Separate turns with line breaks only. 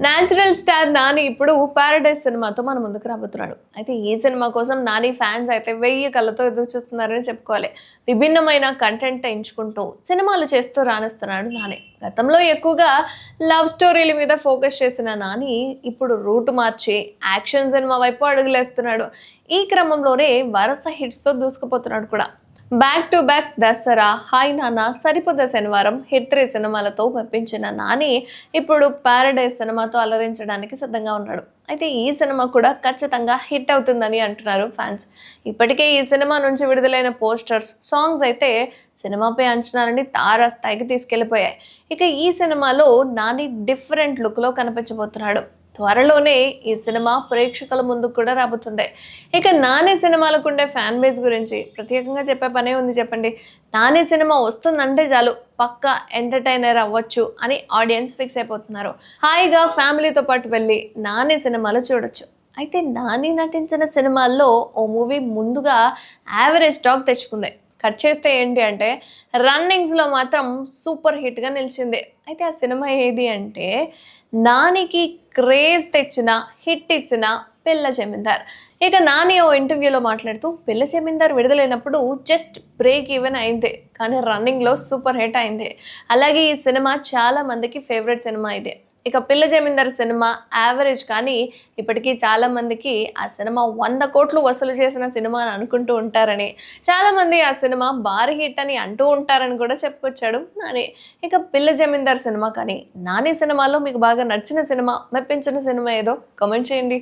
Natural star Nani ఇప్పుడు paradise సినిమాతో మన ముందుకు రాబోతున్నాడు. అయితే ఈ సినిమా కోసం నాని ఫ్యాన్స్ అయితే 1000 కళ్ళతో ఎదురు చూస్తున్నారని చెప్పుకోవాలి. విభిన్నమైన కంటెంట్ ఎంచుకుంటూ సినిమాలు చేస్తూ రాణిస్తున్నాడు నాని. గతంలో ఎక్కువగా లవ్ స్టోరీల మీద ఫోకస్ చేసిన నాని ఇప్పుడు రూట్ మార్చి యాక్షన్ సినిమా వైపు అడుగులేస్తున్నాడు. ఈ క్రమంలోనే వరుస హిట్స్తో దూసుకుపోతున్నాడు కూడా. Back to back Dasara, hi నాన్న, సరిపోద శనివారం, హిట్ 3 సినిమాలతో మెప్పించిన నాని ఇప్పుడు పారడైజ్ సినిమాతో అలరించడానికి సిద్ధంగా ఉన్నాడు. అయితే ఈ సినిమా కూడా ఖచ్చితంగా హిట్ అవుతుందని అంటున్నారు ఫ్యాన్స్. ఇప్పటికే ఈ సినిమా నుంచి విడుదలైన పోస్టర్స్, సాంగ్స్ అయితే సినిమాపై అంచనాలని తారాస్థాయికి తీసుకెళ్లిపోయాయి. ఇక ఈ సినిమాలో నాని డిఫరెంట్ లుక్లో కనిపించబోతున్నాడు. త్వరలోనే ఈ సినిమా ప్రేక్షకుల ముందుకు కూడా రాబోతుంది. ఇక నాని సినిమాలకు ఉండే ఫ్యాన్ బేస్ గురించి ప్రత్యేకంగా చెప్పే పనే ఉంది చెప్పండి. నాని సినిమా వస్తుందంటే చాలు పక్కా ఎంటర్టైనర్ అవ్వచ్చు అని ఆడియన్స్ ఫిక్స్ అయిపోతున్నారు. హాయిగా ఫ్యామిలీతో పాటు వెళ్ళి నాని సినిమాలు చూడొచ్చు. అయితే నాని నటించిన సినిమాల్లో ఓ మూవీ ముందుగా యావరేజ్ టాక్ తెచ్చుకుంది. కట్ చేస్తే ఏంటి అంటే రన్నింగ్స్లో మాత్రం సూపర్ హిట్గా నిలిచింది. అయితే ఆ సినిమా ఏది అంటే నానికి క్రేజ్ తెచ్చిన, హిట్ ఇచ్చిన పిల్ల జమీందార్. ఇక నాని ఓ ఇంటర్వ్యూలో మాట్లాడుతూ పిల్ల జమీందార్ విడుదలైనప్పుడు జస్ట్ బ్రేక్ ఈవెన్ అయింది, కానీ రన్నింగ్లో సూపర్ హిట్ అయింది. అలాగే ఈ సినిమా చాలా మందికి ఫేవరెట్ సినిమా ఇదే. ఇక పిల్ల జమీందార్ సినిమా యావరేజ్, కానీ ఇప్పటికీ చాలా మందికి ఆ సినిమా 100 కోట్లు వసూలు చేసిన సినిమా అని అనుకుంటూ ఉంటారని, చాలామంది ఆ సినిమా భారీ హిట్ అని అంటూ ఉంటారని కూడా చెప్పుకొచ్చాడు నాని. ఇక పిల్ల జమీందార్ సినిమా కానీ నాని సినిమాలో మీకు బాగా నచ్చిన సినిమా, మెప్పించిన సినిమా ఏదో కామెంట్ చేయండి.